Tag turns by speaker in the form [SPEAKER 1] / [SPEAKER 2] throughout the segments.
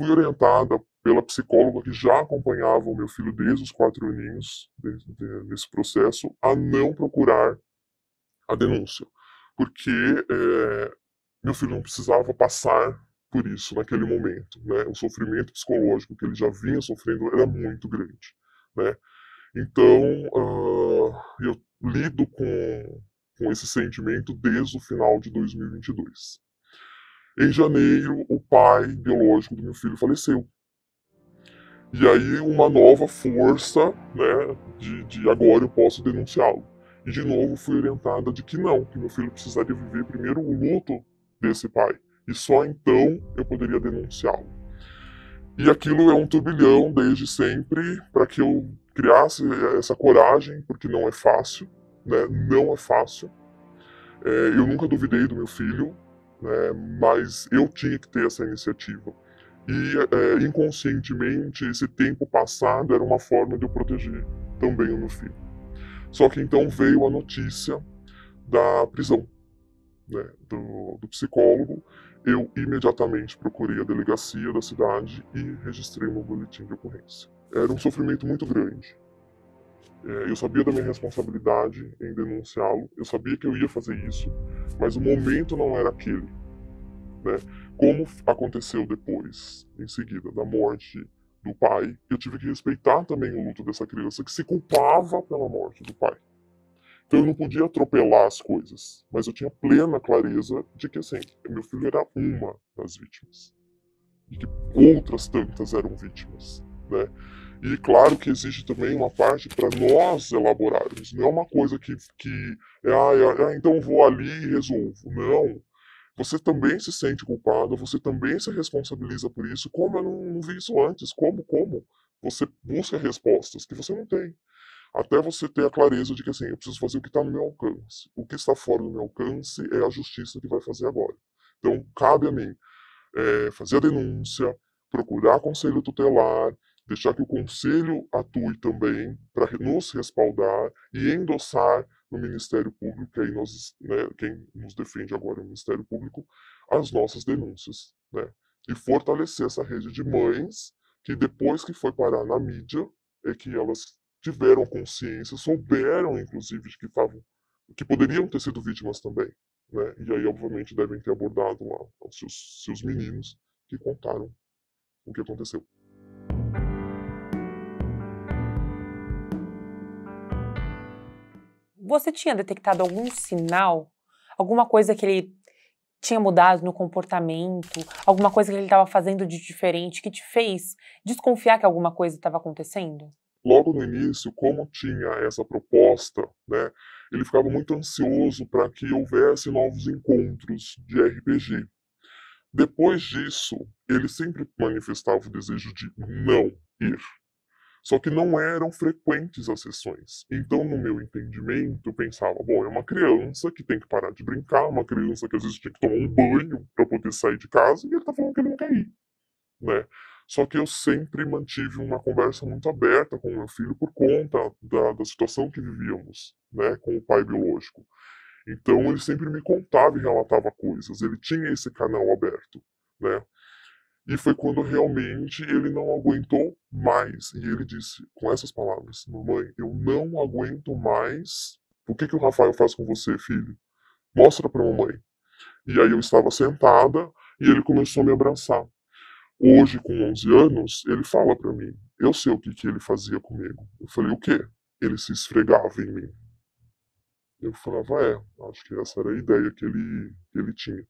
[SPEAKER 1] fui orientada pela psicóloga que já acompanhava o meu filho desde os 4 aninhos, nesse processo, a não procurar a denúncia, porque meu filho não precisava passar por isso naquele momento, né? O sofrimento psicológico que ele já vinha sofrendo era muito grande, né? Então, eu lido com esse sentimento desde o final de 2022. Em janeiro, o pai biológico do meu filho faleceu. E aí uma nova força, né, de agora eu posso denunciá-lo. E de novo fui orientada de que não, que meu filho precisaria viver primeiro o luto desse pai. E só então eu poderia denunciá-lo. E aquilo é um turbilhão desde sempre para que eu criasse essa coragem, porque não é fácil, né? Não é fácil. Eu nunca duvidei do meu filho, né? Mas eu tinha que ter essa iniciativa. E inconscientemente, esse tempo passado era uma forma de eu proteger também o meu filho. Só que então veio a notícia da prisão, né, do psicólogo. Eu imediatamente procurei a delegacia da cidade e registrei meu boletim de ocorrência. Era um sofrimento muito grande. Eu sabia da minha responsabilidade em denunciá-lo, eu sabia que eu ia fazer isso, mas o momento não era aquele, né? Como aconteceu depois, em seguida, da morte do pai, eu tive que respeitar também o luto dessa criança que se culpava pela morte do pai. Então eu não podia atropelar as coisas, mas eu tinha plena clareza de que, assim, meu filho era uma das vítimas. E que outras tantas eram vítimas, né? E claro que existe também uma parte para nós elaborarmos. Não é uma coisa que então vou ali e resolvo. Não. Você também se sente culpada, você também se responsabiliza por isso. Como eu não vi isso antes? Como? Você busca respostas que você não tem. Até você ter a clareza de que, assim, eu preciso fazer o que está no meu alcance. O que está fora do meu alcance é a justiça que vai fazer agora. Então, cabe a mim fazer a denúncia, procurar conselho tutelar, deixar que o conselho atue também para nos respaldar e endossar no Ministério Público, que aí nós, né, quem nos defende agora é o Ministério Público, as nossas denúncias, né? E fortalecer essa rede de mães que depois que foi parar na mídia é que elas tiveram consciência, souberam inclusive de que estavam, que poderiam ter sido vítimas também, né? E aí obviamente devem ter abordado lá os seus meninos que contaram o que aconteceu.
[SPEAKER 2] Você tinha detectado algum sinal, alguma coisa que ele tinha mudado no comportamento, alguma coisa que ele estava fazendo de diferente que te fez desconfiar que alguma coisa estava acontecendo?
[SPEAKER 1] Logo no início, como tinha essa proposta, né, ele ficava muito ansioso para que houvesse novos encontros de RPG. Depois disso, ele sempre manifestava o desejo de não ir. Só que não eram frequentes as sessões. Então, no meu entendimento, eu pensava, bom, é uma criança que tem que parar de brincar, uma criança que às vezes tinha que tomar um banho para poder sair de casa, e ele tá falando que ele não quer ir, né? Só que eu sempre mantive uma conversa muito aberta com o meu filho por conta da situação que vivíamos, né, com o pai biológico. Então, ele sempre me contava e relatava coisas, ele tinha esse canal aberto, né? E foi quando realmente ele não aguentou mais. E ele disse com essas palavras: Mamãe, eu não aguento mais. O que o Rafael faz com você, filho? Mostra pra mamãe. E aí eu estava sentada e ele começou a me abraçar. Hoje, com 11 anos, ele fala pra mim: Eu sei o que ele fazia comigo. Eu falei: O quê? Ele se esfregava em mim. Eu falava: acho que essa era a ideia que ele tinha.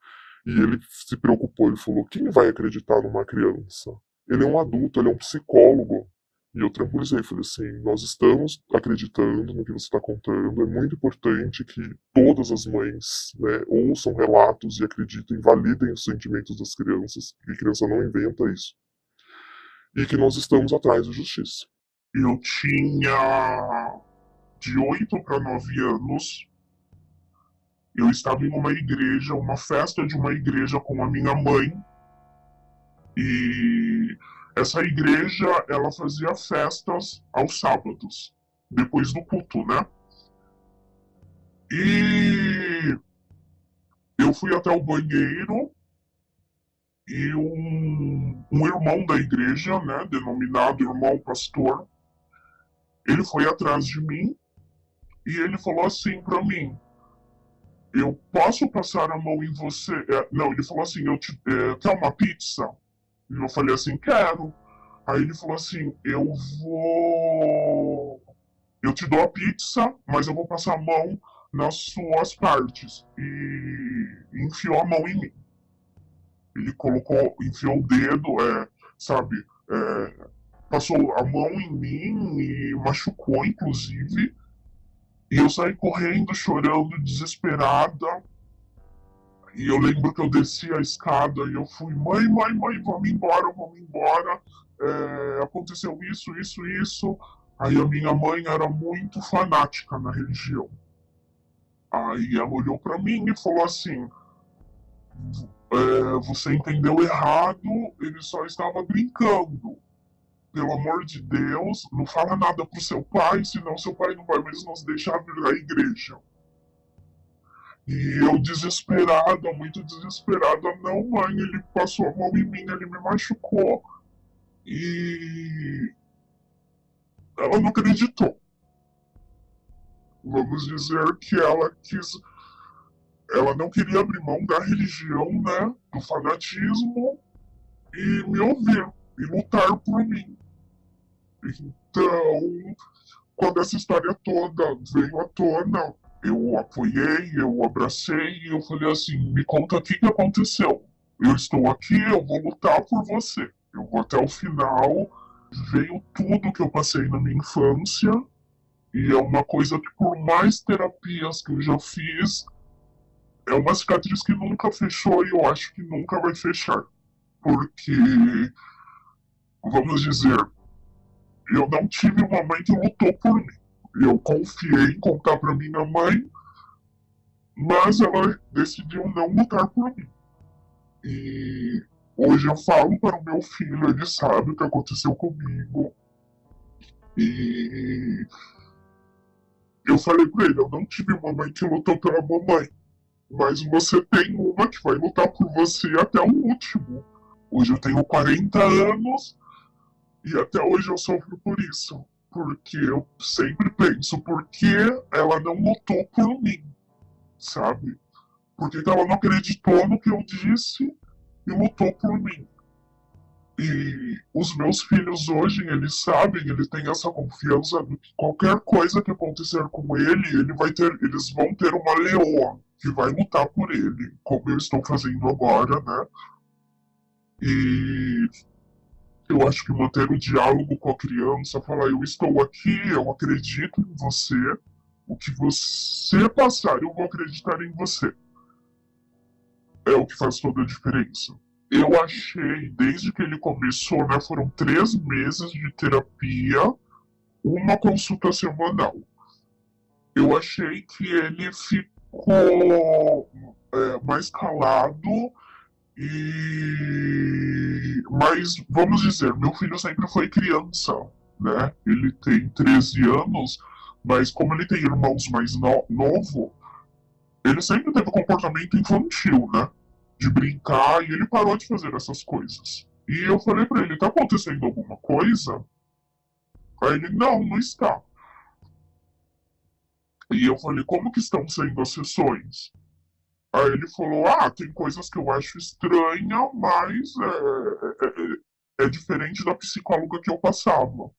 [SPEAKER 1] E ele se preocupou, ele falou: quem vai acreditar numa criança? Ele é um adulto, ele é um psicólogo. E eu tranquilizei, falei assim: nós estamos acreditando no que você está contando, é muito importante que todas as mães, né, ouçam relatos e acreditem, validem os sentimentos das crianças, que a criança não inventa isso. E que nós estamos atrás da justiça.
[SPEAKER 3] Eu tinha de 8 para 9 anos. Eu estava em uma igreja, uma festa de uma igreja com a minha mãe. E essa igreja, ela fazia festas aos sábados, depois do culto, né? E eu fui até o banheiro e um irmão da igreja, né, denominado irmão pastor, ele foi atrás de mim e ele falou assim para mim: eu posso passar a mão em você? Não, ele falou assim: quer uma pizza? E eu falei assim: quero. Aí ele falou assim: eu te dou a pizza, mas eu vou passar a mão nas suas partes. E enfiou a mão em mim. Ele enfiou o dedo, sabe, passou a mão em mim e machucou, inclusive. E eu saí correndo, chorando, desesperada. E eu lembro que eu desci a escada e eu fui: mãe, mãe, mãe, vamos embora, vamos embora. Aconteceu isso, isso, isso. Aí a minha mãe era muito fanática na religião. Aí ela olhou para mim e falou assim: você entendeu errado, ele só estava brincando. Pelo amor de Deus, não fala nada pro seu pai, senão seu pai não vai mais nos deixar vir à igreja. E eu desesperada, muito desesperada: não, mãe, ele passou a mão em mim, ele me machucou. E ela não acreditou. Vamos dizer que ela não queria abrir mão da religião, né, do fanatismo, e me ouvir, e lutar por mim. Então, quando essa história toda veio à tona, eu apoiei, eu abracei e eu falei assim: me conta o que aconteceu. Eu estou aqui, eu vou lutar por você. Eu vou até o final. Veio tudo que eu passei na minha infância. E é uma coisa que, por mais terapias que eu já fiz, é uma cicatriz que nunca fechou e eu acho que nunca vai fechar. Porque, vamos dizer, eu não tive uma mãe que lutou por mim. Eu confiei em contar para minha mãe, mas ela decidiu não lutar por mim. E hoje eu falo para o meu filho, ele sabe o que aconteceu comigo. E eu falei para ele: eu não tive uma mãe que lutou pela mamãe, mas você tem uma que vai lutar por você até o último. Hoje eu tenho 40 anos e até hoje eu sofro por isso. Porque eu sempre penso: por que ela não lutou por mim, sabe? Por que ela não acreditou no que eu disse e lutou por mim? E os meus filhos hoje, eles sabem, eles têm essa confiança de que qualquer coisa que acontecer com eles vão ter uma leoa que vai lutar por ele, como eu estou fazendo agora, né? E eu acho que manter o diálogo com a criança, falar: eu estou aqui, eu acredito em você, o que você passar, eu vou acreditar em você. É o que faz toda a diferença. Eu achei, desde que ele começou, né, foram 3 meses de terapia, uma consulta semanal. Eu achei que ele ficou mais calado mas, vamos dizer, meu filho sempre foi criança, né? Ele tem 13 anos, mas como ele tem irmãos mais novo, ele sempre teve comportamento infantil, né? De brincar, e ele parou de fazer essas coisas. E eu falei pra ele: tá acontecendo alguma coisa? Aí ele: não, não está. E eu falei: como que estão sendo as sessões? Aí ele falou: tem coisas que eu acho estranha, mas é diferente da psicóloga que eu passava.